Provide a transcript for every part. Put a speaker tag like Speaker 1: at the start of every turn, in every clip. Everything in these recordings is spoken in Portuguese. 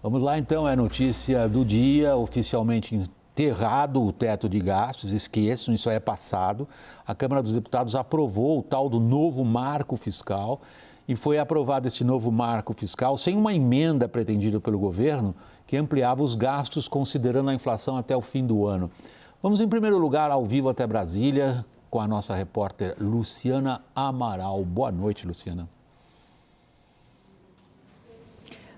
Speaker 1: Vamos lá, então, é notícia do dia, oficialmente enterrado o teto de gastos, esqueçam, isso aí é passado. A Câmara dos Deputados aprovou o tal do novo marco fiscal e foi aprovado esse novo marco fiscal sem uma emenda pretendida pelo governo que ampliava os gastos considerando a inflação até o fim do ano. Vamos, em primeiro lugar, ao vivo até Brasília, com a nossa repórter Luciana Amaral. Boa noite, Luciana.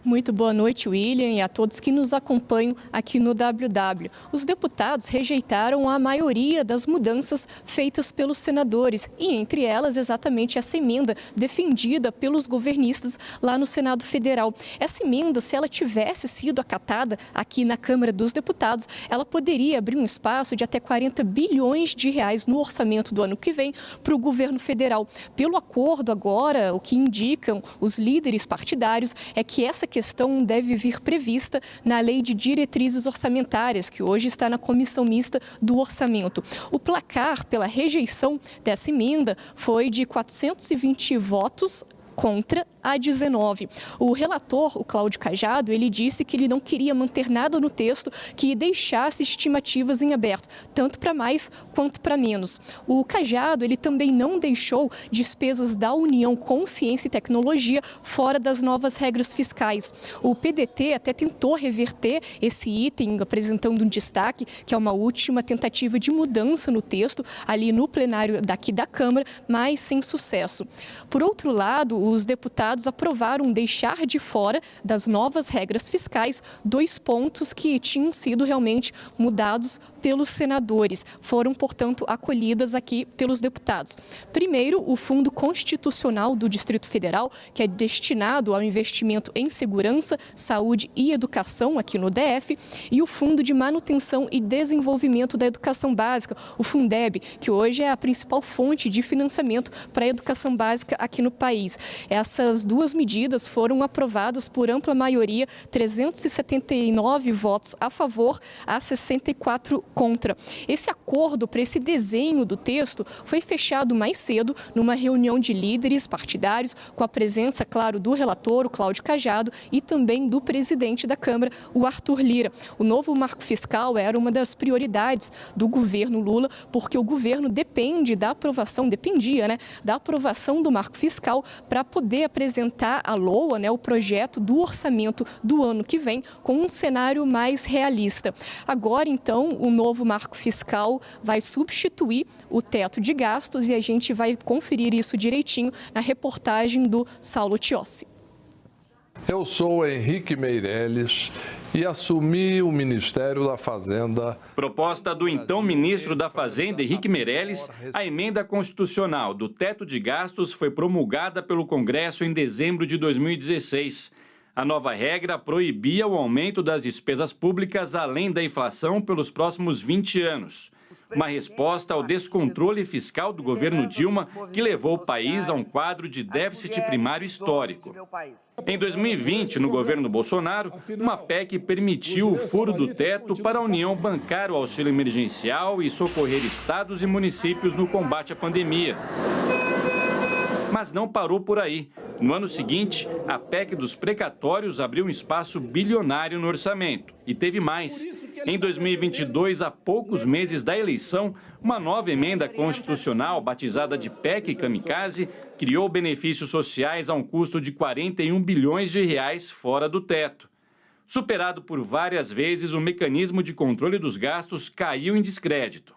Speaker 2: Muito boa noite, William, e a todos que nos acompanham aqui no WW. Os deputados rejeitaram a maioria das mudanças feitas pelos senadores e, entre elas, exatamente essa emenda defendida pelos governistas lá no Senado Federal. Essa emenda, se ela tivesse sido acatada aqui na Câmara dos Deputados, ela poderia abrir um espaço de até 40 bilhões de reais no orçamento do ano que vem para o governo federal. Pelo acordo agora, o que indicam os líderes partidários é que essa questão deve vir prevista na Lei de Diretrizes Orçamentárias, que hoje está na Comissão Mista do Orçamento. O placar pela rejeição dessa emenda foi de 420 votos contra a 19. O relator, o Cláudio Cajado, ele disse que ele não queria manter nada no texto que deixasse estimativas em aberto, tanto para mais quanto para menos. O Cajado, ele também não deixou despesas da União com ciência e tecnologia fora das novas regras fiscais. O PDT até tentou reverter esse item, apresentando um destaque, que é uma última tentativa de mudança no texto, ali no plenário daqui da Câmara, mas sem sucesso. Por outro lado, os deputados aprovaram deixar de fora das novas regras fiscais 2 pontos que tinham sido realmente mudados pelos senadores. Foram, portanto, acolhidas aqui pelos deputados. Primeiro, o Fundo Constitucional do Distrito Federal, que é destinado ao investimento em segurança, saúde e educação aqui no DF, e o Fundo de Manutenção e Desenvolvimento da Educação Básica, o Fundeb, que hoje é a principal fonte de financiamento para a educação básica aqui no país. Essas duas medidas foram aprovadas por ampla maioria, 379 votos a favor, a 64 contra. Esse acordo para esse desenho do texto foi fechado mais cedo numa reunião de líderes partidários, com a presença, claro, do relator, o Cláudio Cajado, e também do presidente da Câmara, o Arthur Lira. O novo marco fiscal era uma das prioridades do governo Lula, porque o governo dependia, da aprovação do marco fiscal para poder apresentar à LOA, o projeto do orçamento do ano que vem, com um cenário mais realista. Agora, então, o novo marco fiscal vai substituir o teto de gastos e a gente vai conferir isso direitinho na reportagem do Saulo Tiossi.
Speaker 3: Eu sou Henrique Meirelles e assumi o Ministério da Fazenda.
Speaker 4: Proposta do então ministro da Fazenda, Henrique Meirelles, a emenda constitucional do teto de gastos foi promulgada pelo Congresso em dezembro de 2016. A nova regra proibia o aumento das despesas públicas além da inflação pelos próximos 20 anos. Uma resposta ao descontrole fiscal do governo Dilma, que levou o país a um quadro de déficit primário histórico. Em 2020, no governo Bolsonaro, uma PEC permitiu o furo do teto para a União bancar o auxílio emergencial e socorrer estados e municípios no combate à pandemia. Mas não parou por aí. No ano seguinte, a PEC dos precatórios abriu um espaço bilionário no orçamento. E teve mais. Em 2022, a poucos meses da eleição, uma nova emenda constitucional, batizada de PEC Kamikaze, criou benefícios sociais a um custo de 41 bilhões de reais fora do teto. Superado por várias vezes, o mecanismo de controle dos gastos caiu em descrédito.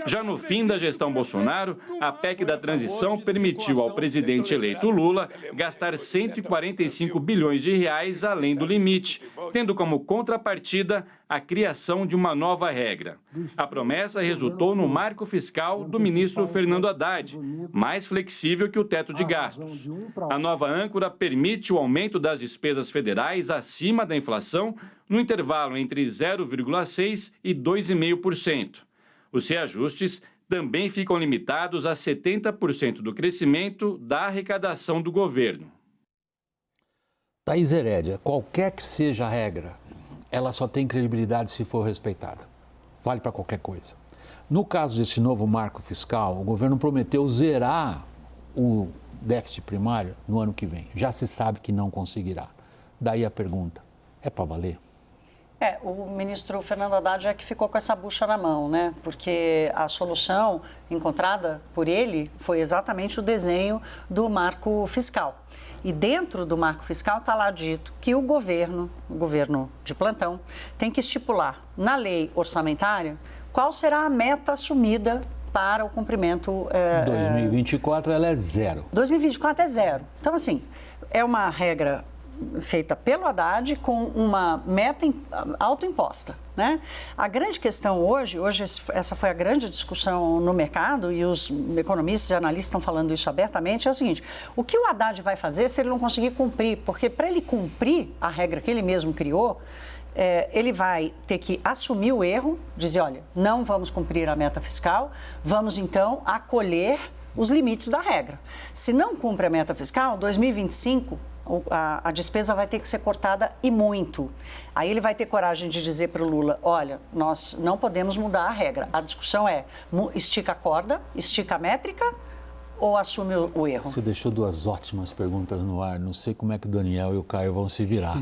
Speaker 4: Já no fim da gestão Bolsonaro, a PEC da transição permitiu ao presidente eleito Lula gastar 145 bilhões de reais além do limite, tendo como contrapartida a criação de uma nova regra. A promessa resultou no marco fiscal do ministro Fernando Haddad, mais flexível que o teto de gastos. A nova âncora permite o aumento das despesas federais acima da inflação no intervalo entre 0,6% e 2,5%. Os reajustes também ficam limitados a 70% do crescimento da arrecadação do governo.
Speaker 1: Thaís Herédia, qualquer que seja a regra, ela só tem credibilidade se for respeitada. Vale para qualquer coisa. No caso desse novo marco fiscal, o governo prometeu zerar o déficit primário no ano que vem. Já se sabe que não conseguirá. Daí a pergunta, é para valer?
Speaker 5: O ministro Fernando Haddad é que ficou com essa bucha na mão, né? Porque a solução encontrada por ele foi exatamente o desenho do marco fiscal. E dentro do marco fiscal está lá dito que o governo de plantão, tem que estipular na lei orçamentária qual será a meta assumida para o cumprimento...
Speaker 1: 2024 ela é 0.
Speaker 5: 2024 é 0. Então, assim, é uma regra feita pelo Haddad com uma meta autoimposta, né? A grande questão hoje essa foi a grande discussão no mercado e os economistas e analistas estão falando isso abertamente, é o seguinte: o que o Haddad vai fazer se ele não conseguir cumprir? Porque para ele cumprir a regra que ele mesmo criou, ele vai ter que assumir o erro, dizer, olha, não vamos cumprir a meta fiscal, vamos então acolher os limites da regra. Se não cumpre a meta fiscal, 2025... a despesa vai ter que ser cortada e muito. Aí ele vai ter coragem de dizer para o Lula, olha, nós não podemos mudar a regra. A discussão é, estica a corda, estica a métrica ou assume o erro?
Speaker 1: Você deixou 2 ótimas perguntas no ar. Não sei como é que o Daniel e o Caio vão se virar.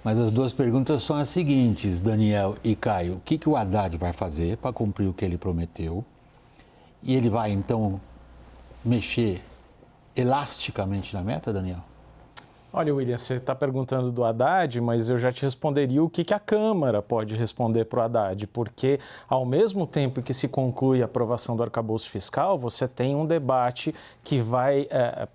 Speaker 1: Mas as 2 perguntas são as seguintes, Daniel e Caio. O que o Haddad vai fazer para cumprir o que ele prometeu? E ele vai, então, mexer elasticamente na meta, Daniel?
Speaker 6: Olha, William, você está perguntando do Haddad, mas eu já te responderia o que a Câmara pode responder para o Haddad, porque ao mesmo tempo que se conclui a aprovação do arcabouço fiscal, você tem um debate que vai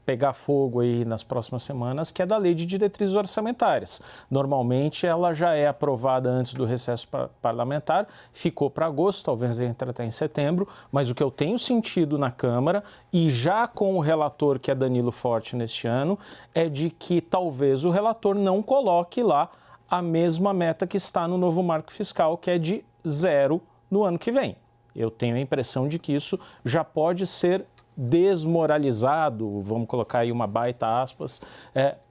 Speaker 6: pegar fogo aí nas próximas semanas, que é da Lei de Diretrizes Orçamentárias. Normalmente ela já é aprovada antes do recesso parlamentar, ficou para agosto, talvez entre até em setembro, mas o que eu tenho sentido na Câmara, e já com o relator, que é Danilo Forte neste ano, é de que talvez o relator não coloque lá a mesma meta que está no novo marco fiscal, que é de 0 no ano que vem. Eu tenho a impressão de que isso já pode ser desmoralizado, vamos colocar aí uma baita aspas,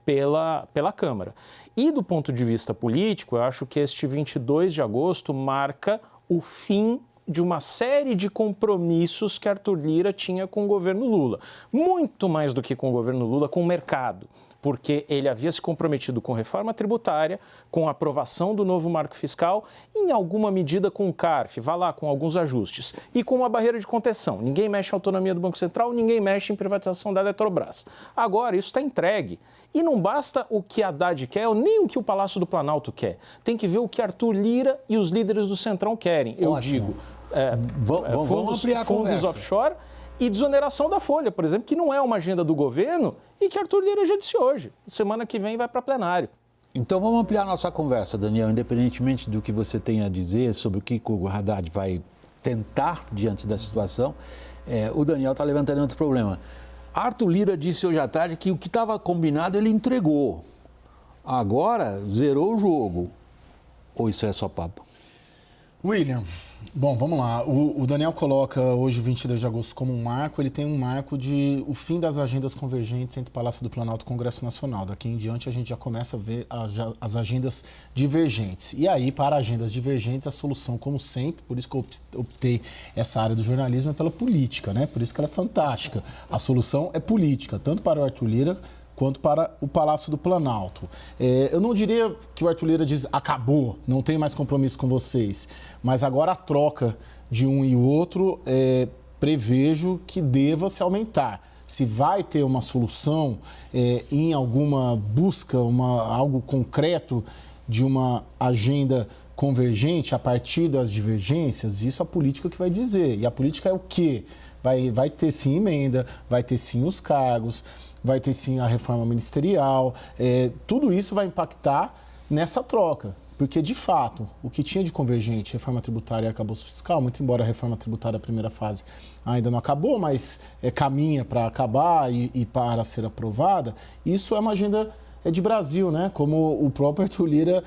Speaker 6: pela Câmara. E do ponto de vista político, eu acho que este 22 de agosto marca o fim de uma série de compromissos que Arthur Lira tinha com o governo Lula. Muito mais do que com o governo Lula, com o mercado. Porque ele havia se comprometido com reforma tributária, com a aprovação do novo marco fiscal, em alguma medida com o CARF, vá lá, com alguns ajustes, e com uma barreira de contenção. Ninguém mexe em autonomia do Banco Central, ninguém mexe em privatização da Eletrobras. Agora, isso está entregue. E não basta o que Haddad quer, nem o que o Palácio do Planalto quer. Tem que ver o que Arthur Lira e os líderes do Centrão querem. Eu digo,
Speaker 1: vamos ampliar a conversa.
Speaker 6: Fundos offshore e desoneração da folha, por exemplo, que não é uma agenda do governo e que Arthur Lira já disse hoje. Semana que vem vai para plenário.
Speaker 1: Então vamos ampliar nossa conversa, Daniel, independentemente do que você tenha a dizer sobre o que o Haddad vai tentar diante da situação, o Daniel está levantando outro problema. Arthur Lira disse hoje à tarde que o que estava combinado ele entregou. Agora zerou o jogo. Ou isso é só papo?
Speaker 7: William, bom, vamos lá. O Daniel coloca hoje, o 22 de agosto, como um marco. Ele tem um marco de o fim das agendas convergentes entre o Palácio do Planalto e o Congresso Nacional. Daqui em diante, a gente já começa a ver as agendas divergentes. E aí, para agendas divergentes, a solução, como sempre, por isso que eu optei essa área do jornalismo, é pela política, né? Por isso que ela é fantástica. A solução é política, tanto para o Arthur Lira quanto para o Palácio do Planalto. Eu não diria que o Arthur Lira diz acabou, não tem mais compromisso com vocês, mas agora a troca de um e outro prevejo que deva se aumentar. Se vai ter uma solução em alguma busca, algo concreto de uma agenda convergente a partir das divergências, isso é a política que vai dizer. E a política é o quê? Vai ter sim emenda, vai ter sim os cargos, vai ter sim a reforma ministerial, tudo isso vai impactar nessa troca. Porque, de fato, o que tinha de convergente, reforma tributária e arcabouço fiscal, muito embora a reforma tributária, a primeira fase, ainda não acabou, mas caminha para acabar e para ser aprovada, isso é uma agenda de Brasil, né? Como o próprio Arthur Lira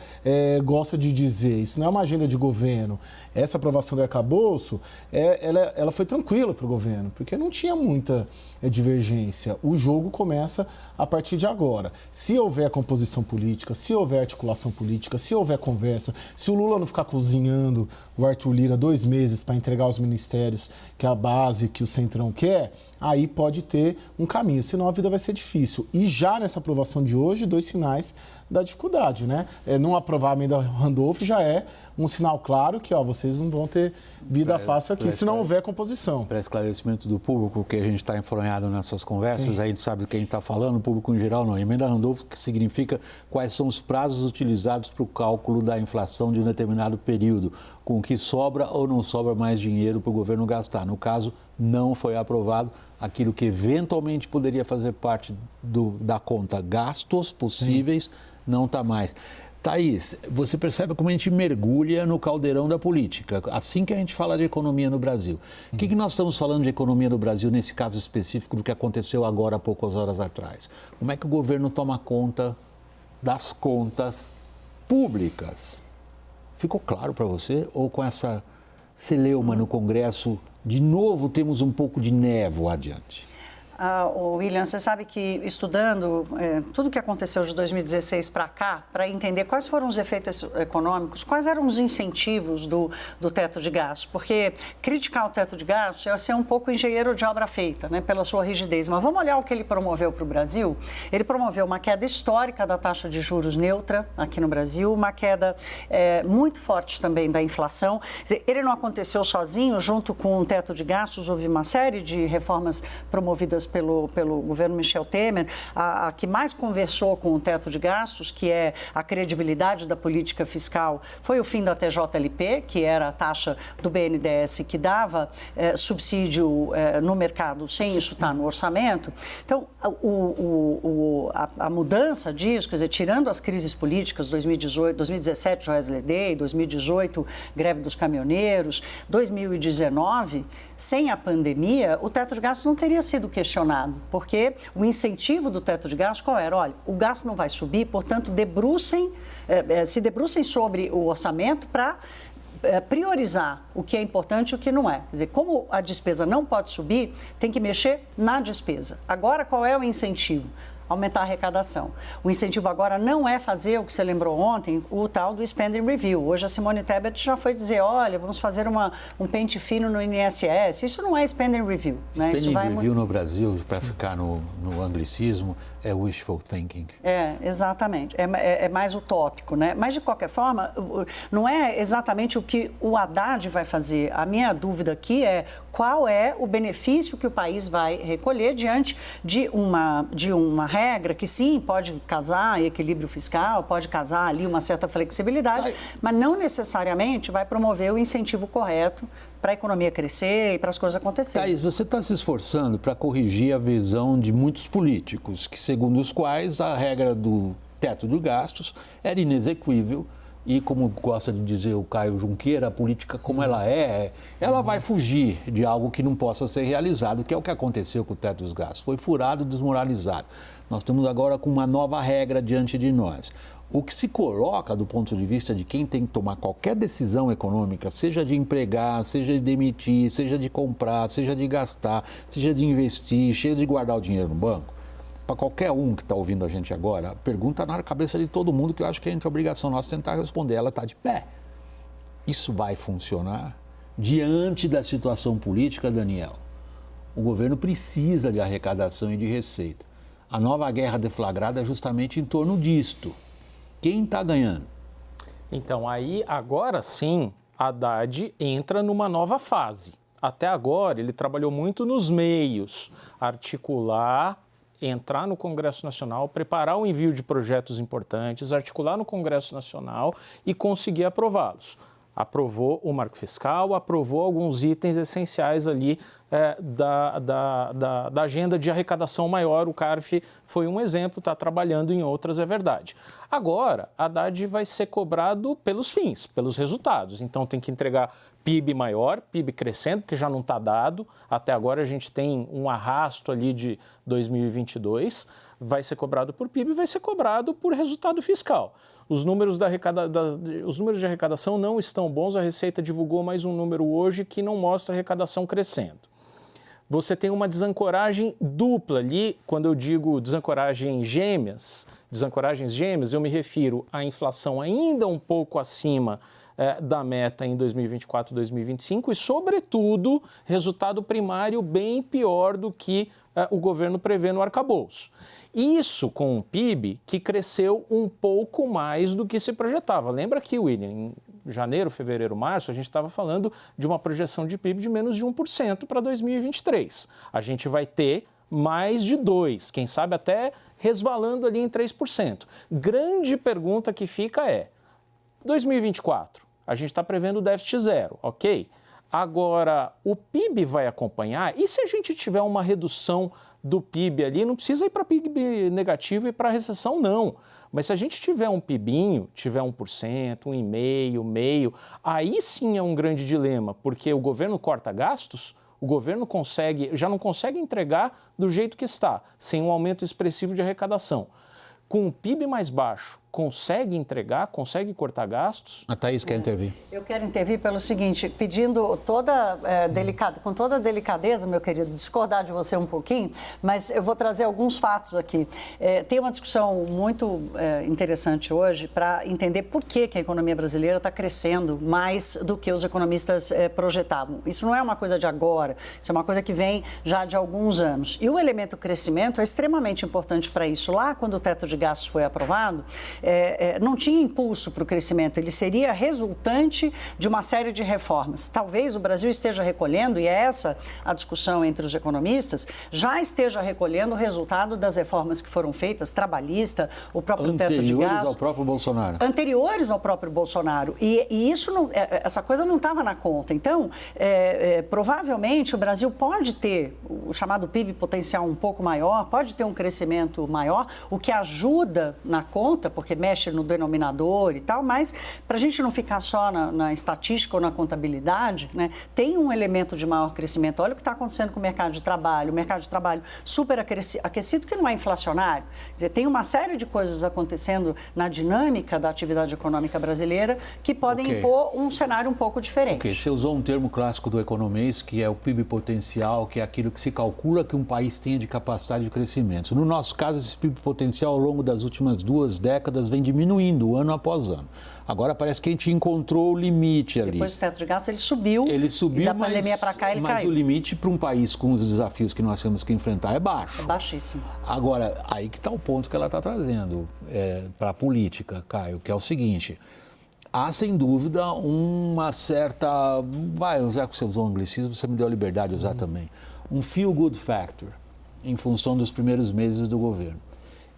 Speaker 7: gosta de dizer. Isso não é uma agenda de governo. Essa aprovação do arcabouço, ela foi tranquila para o governo, porque não tinha muita divergência. O jogo começa a partir de agora. Se houver composição política, se houver articulação política, se houver conversa, se o Lula não ficar cozinhando o Arthur Lira 2 meses para entregar os ministérios, que é a base que o Centrão quer, aí pode ter um caminho, senão a vida vai ser difícil. E já nessa aprovação de hoje, de 2 sinais da dificuldade, né? Não aprovar a emenda Randolph já é um sinal claro que, vocês não vão ter vida fácil aqui se não houver composição.
Speaker 1: Para esclarecimento do público, que a gente está enfronhado nessas conversas, a gente sabe do que a gente está falando, o público em geral não. Emenda Randolph, que significa quais são os prazos utilizados para o cálculo da inflação de um determinado período, com que sobra ou não sobra mais dinheiro para o governo gastar. No caso, não foi aprovado aquilo que eventualmente poderia fazer parte da conta gastos possíveis, não está mais. Thaís, você percebe como a gente mergulha no caldeirão da política, assim que a gente fala de economia no Brasil. O que nós estamos falando de economia no Brasil, nesse caso específico do que aconteceu agora há poucas horas atrás? Como é que o governo toma conta das contas públicas? Ficou claro para você? Ou com essa celeuma no Congresso, de novo temos um pouco de névoa adiante?
Speaker 5: William, você sabe que estudando tudo o que aconteceu de 2016 para cá, para entender quais foram os efeitos econômicos, quais eram os incentivos do teto de gastos, porque criticar o teto de gastos é ser um pouco engenheiro de obra feita, né, pela sua rigidez. Mas vamos olhar o que ele promoveu para o Brasil. Ele promoveu uma queda histórica da taxa de juros neutra aqui no Brasil, uma queda muito forte também da inflação. Quer dizer, ele não aconteceu sozinho, junto com o teto de gastos, houve uma série de reformas promovidas pelo governo Michel Temer. A que mais conversou com o teto de gastos, que é a credibilidade da política fiscal, foi o fim da TJLP, que era a taxa do BNDES que dava subsídio no mercado sem isso estar no orçamento. Então, a mudança disso, quer dizer, tirando as crises políticas, 2017, Joesley Day, 2018, greve dos caminhoneiros, 2019, sem a pandemia, o teto de gastos não teria sido questionado, porque o incentivo do teto de gastos qual era? Olha, o gasto não vai subir, portanto, se debrucem sobre o orçamento para priorizar o que é importante e o que não é. Quer dizer, como a despesa não pode subir, tem que mexer na despesa. Agora, qual é o incentivo? Aumentar a arrecadação. O incentivo agora não é fazer o que você lembrou ontem, o tal do Spending Review. Hoje a Simone Tebet já foi dizer, olha, vamos fazer um pente fino no INSS. Isso não é Spending Review. Né?
Speaker 1: Spending Review no Brasil, para ficar no anglicismo, é wishful thinking.
Speaker 5: Exatamente. É mais utópico, né? Mas, de qualquer forma, não é exatamente o que o Haddad vai fazer. A minha dúvida aqui é qual é o benefício que o país vai recolher diante de uma regra que, sim, pode casar equilíbrio fiscal, pode casar ali uma certa flexibilidade, mas não necessariamente vai promover o incentivo correto para a economia crescer e para as coisas acontecerem.
Speaker 1: Thaís, você está se esforçando para corrigir a visão de muitos políticos, que segundo os quais a regra do teto de gastos era inexequível e, como gosta de dizer o Caio Junqueira, a política como ela vai fugir de algo que não possa ser realizado, que é o que aconteceu com o teto dos gastos. Foi furado, desmoralizado. Nós estamos agora com uma nova regra diante de nós. O que se coloca do ponto de vista de quem tem que tomar qualquer decisão econômica, seja de empregar, seja de demitir, seja de comprar, seja de gastar, seja de investir, seja de guardar o dinheiro no banco, para qualquer um que está ouvindo a gente agora, a pergunta está na cabeça de todo mundo, que eu acho que a obrigação nossa é tentar responder. Ela está de pé. Isso vai funcionar? Diante da situação política, Daniel, o governo precisa de arrecadação e de receita. A nova guerra deflagrada é justamente em torno disto. Quem está ganhando?
Speaker 6: Então, aí, agora sim, Haddad entra numa nova fase. Até agora, ele trabalhou muito nos meios, articular, entrar no Congresso Nacional, preparar o envio de projetos importantes, articular no Congresso Nacional e conseguir aprová-los. Aprovou o marco fiscal, aprovou alguns itens essenciais ali da agenda de arrecadação maior. O CARF foi um exemplo, está trabalhando em outras, é verdade. Agora, Haddad vai ser cobrado pelos fins, pelos resultados. Então, tem que entregar PIB maior, PIB crescendo, que já não está dado. Até agora a gente tem um arrasto ali de 2022. Vai ser cobrado por PIB, vai ser cobrado por resultado fiscal. Os números de arrecadação não estão bons. A Receita divulgou mais um número hoje que não mostra a arrecadação crescendo. Você tem uma desancoragem dupla ali. Quando eu digo desancoragens gêmeas, eu me refiro à inflação ainda um pouco acima da meta em 2024 e 2025 e, sobretudo, resultado primário bem pior do que o governo prevê no arcabouço. Isso com um PIB que cresceu um pouco mais do que se projetava. Lembra que, William, em janeiro, fevereiro, março, a gente estava falando de uma projeção de PIB de menos de 1% para 2023. A gente vai ter mais de 2%, quem sabe até resvalando ali em 3%. Grande pergunta que fica é, 2024, a gente está prevendo déficit zero, ok? Agora, o PIB vai acompanhar? E se a gente tiver uma redução do PIB ali, não precisa ir para PIB negativo e para recessão, não. Mas se a gente tiver um PIBinho, tiver 1%, 1,5%, meio, aí sim é um grande dilema, porque o governo corta gastos, o governo já não consegue entregar do jeito que está, sem um aumento expressivo de arrecadação. Com um PIB mais baixo, consegue entregar, consegue cortar gastos?
Speaker 1: A Thaís quer intervir.
Speaker 5: Eu quero intervir pelo seguinte, pedindo com toda delicadeza, meu querido, discordar de você um pouquinho, mas eu vou trazer alguns fatos aqui. Tem uma discussão muito interessante hoje para entender por que a economia brasileira está crescendo mais do que os economistas projetavam. Isso não é uma coisa de agora, isso é uma coisa que vem já de alguns anos. E o elemento crescimento é extremamente importante para isso. Lá, quando o teto de gastos foi aprovado, não tinha impulso para o crescimento, ele seria resultante de uma série de reformas. Talvez o Brasil esteja recolhendo, e é essa a discussão entre os economistas, já esteja recolhendo o resultado das reformas que foram feitas, trabalhista, o próprio teto de gastos.
Speaker 1: Anteriores ao próprio Bolsonaro.
Speaker 5: Anteriores ao próprio Bolsonaro. E isso essa coisa não estava na conta. Então, provavelmente o Brasil pode ter o chamado PIB potencial um pouco maior, pode ter um crescimento maior, o que ajuda na conta, porque mexe no denominador e tal, mas para a gente não ficar só na estatística ou na contabilidade, né, tem um elemento de maior crescimento. Olha o que está acontecendo com o mercado de trabalho super aquecido, que não é inflacionário. Quer dizer, tem uma série de coisas acontecendo na dinâmica da atividade econômica brasileira que podem impor um cenário um pouco diferente.
Speaker 1: Você usou um termo clássico do economês, que é o PIB potencial, que é aquilo que se calcula que um país tenha de capacidade de crescimento. No nosso caso, esse PIB potencial, ao longo das últimas 2 décadas, vem diminuindo ano após ano. Agora parece que a gente encontrou o limite ali.
Speaker 5: Depois do teto de gastos, ele subiu e da pandemia para cá ele caiu.
Speaker 1: Mas o limite para um país com os desafios que nós temos que enfrentar é baixo.
Speaker 5: É baixíssimo.
Speaker 1: Agora, aí que está o ponto que ela está trazendo para a política, Caio, que é o seguinte: há sem dúvida uma certa, já que você usou o anglicismo, você me deu a liberdade de usar também, um feel-good factor em função dos primeiros meses do governo.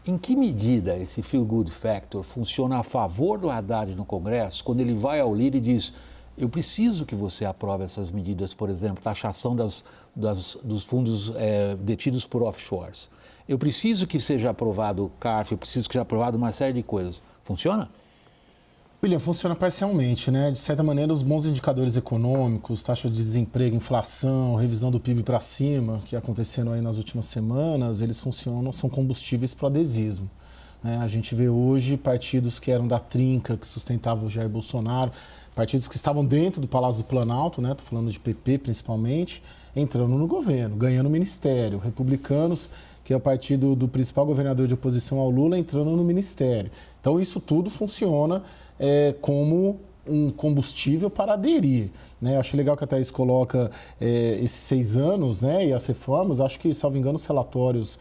Speaker 1: Em que medida esse feel-good factor funciona a favor do Haddad no Congresso, quando ele vai ao líder e diz: eu preciso que você aprove essas medidas, por exemplo, taxação dos fundos detidos por offshores. Eu preciso que seja aprovado o CARF, eu preciso que seja aprovado uma série de coisas. Funciona?
Speaker 7: William, funciona parcialmente, né? De certa maneira, os bons indicadores econômicos, taxa de desemprego, inflação, revisão do PIB para cima, que aconteceram aí nas últimas semanas, eles funcionam, são combustíveis para o adesismo. Né? A gente vê hoje partidos que eram da trinca, que sustentavam o Jair Bolsonaro, partidos que estavam dentro do Palácio do Planalto, né? Estou falando de PP principalmente, entrando no governo, ganhando ministério, republicanos, que é o partido do principal governador de oposição ao Lula, entrando no ministério. Então, isso tudo funciona como um combustível para aderir. Né? Eu acho legal que a Thaís coloca esses 6 anos, né, e as reformas. Acho que, salvo engano, os relatórios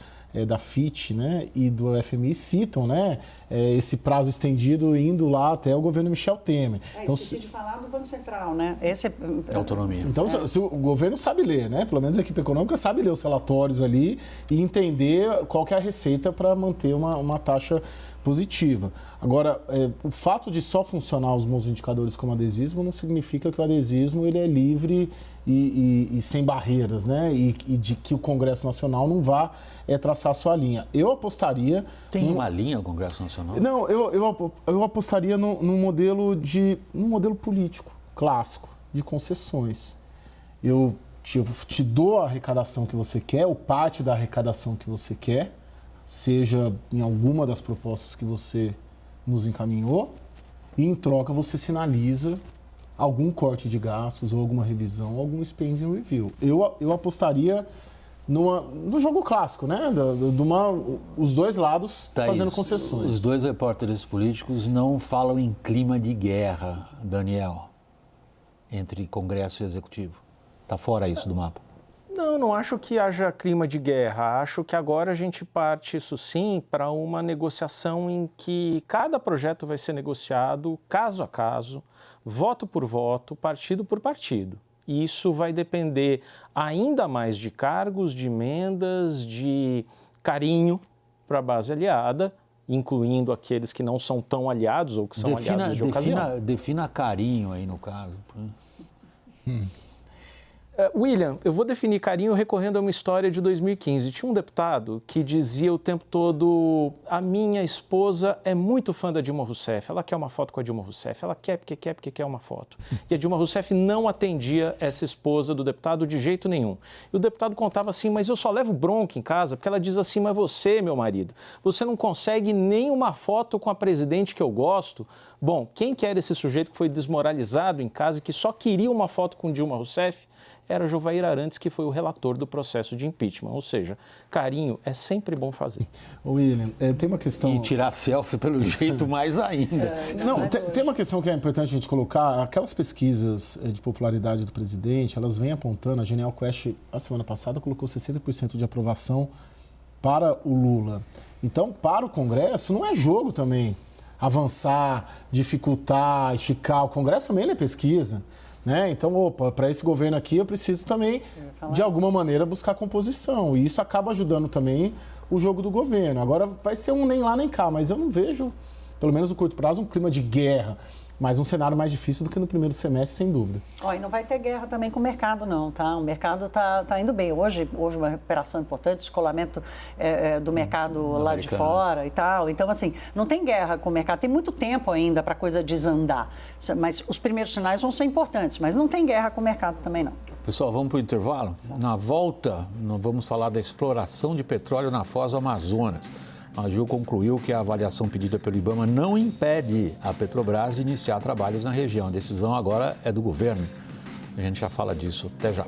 Speaker 7: da FIT, né, e do FMI citam, né, esse prazo estendido indo lá até o governo Michel Temer.
Speaker 5: Então, esqueci de falar do Banco Central, né? Esse
Speaker 1: é autonomia.
Speaker 7: Então, se o governo sabe ler, né, pelo menos a equipe econômica sabe ler os relatórios ali e entender qual que é a receita para manter uma taxa positiva. Agora, o fato de só funcionar os bons indicadores como adesismo não significa que o adesismo ele é livre e sem barreiras, né? E de que o Congresso Nacional não vá traçar a sua linha. Eu apostaria...
Speaker 1: Tem uma linha o Congresso Nacional?
Speaker 7: Não, eu apostaria num modelo político clássico, de concessões. Eu te dou a arrecadação que você quer, ou parte da arrecadação que você quer, seja em alguma das propostas que você nos encaminhou, e em troca você sinaliza algum corte de gastos, ou alguma revisão, algum spending review. Eu apostaria no jogo clássico, né? Os dois lados fazendo concessões.
Speaker 1: Os dois repórteres políticos não falam em clima de guerra, Daniel, entre Congresso e Executivo. Está fora isso do mapa?
Speaker 6: Não acho que haja clima de guerra. Acho que agora a gente parte, isso sim, para uma negociação em que cada projeto vai ser negociado caso a caso, voto por voto, partido por partido. E isso vai depender ainda mais de cargos, de emendas, de carinho para a base aliada, incluindo aqueles que não são tão aliados ou que são aliados de ocasião.
Speaker 1: Defina carinho aí no caso.
Speaker 6: William, eu vou definir carinho recorrendo a uma história de 2015. Tinha um deputado que dizia o tempo todo: a minha esposa é muito fã da Dilma Rousseff, ela quer uma foto com a Dilma Rousseff, ela quer porque quer uma foto. E a Dilma Rousseff não atendia essa esposa do deputado de jeito nenhum. E o deputado contava assim: mas eu só levo bronca em casa, porque ela diz assim: mas você, meu marido, você não consegue nem uma foto com a presidente que eu gosto. Bom, quem que era esse sujeito que foi desmoralizado em casa e que só queria uma foto com Dilma Rousseff? Era Jovair Arantes, que foi o relator do processo de impeachment. Ou seja, carinho é sempre bom fazer.
Speaker 7: William, tem uma questão...
Speaker 1: E tirar selfie pelo jeito mais ainda.
Speaker 7: Tem uma questão que é importante a gente colocar. Aquelas pesquisas de popularidade do presidente, elas vêm apontando, a Genial Quest, a semana passada, colocou 60% de aprovação para o Lula. Então, para o Congresso, não é jogo também avançar, dificultar, esticar. O Congresso também é pesquisa. Né? Então, para esse governo aqui, eu preciso também, de alguma maneira, buscar composição. E isso acaba ajudando também o jogo do governo. Agora, vai ser um nem lá nem cá, mas eu não vejo, pelo menos no curto prazo, um clima de guerra. Mas um cenário mais difícil do que no primeiro semestre, sem dúvida.
Speaker 5: E não vai ter guerra também com o mercado, não, tá? O mercado tá indo bem. Hoje houve uma recuperação importante, descolamento do mercado lá de fora e tal. Então, assim, não tem guerra com o mercado. Tem muito tempo ainda para a coisa desandar. Mas os primeiros sinais vão ser importantes, mas não tem guerra com o mercado também, não.
Speaker 1: Pessoal, vamos para o intervalo? Na volta, nós vamos falar da exploração de petróleo na Foz do Amazonas. A AGU concluiu que a avaliação pedida pelo IBAMA não impede a Petrobras de iniciar trabalhos na região. A decisão agora é do governo. A gente já fala disso. Até já.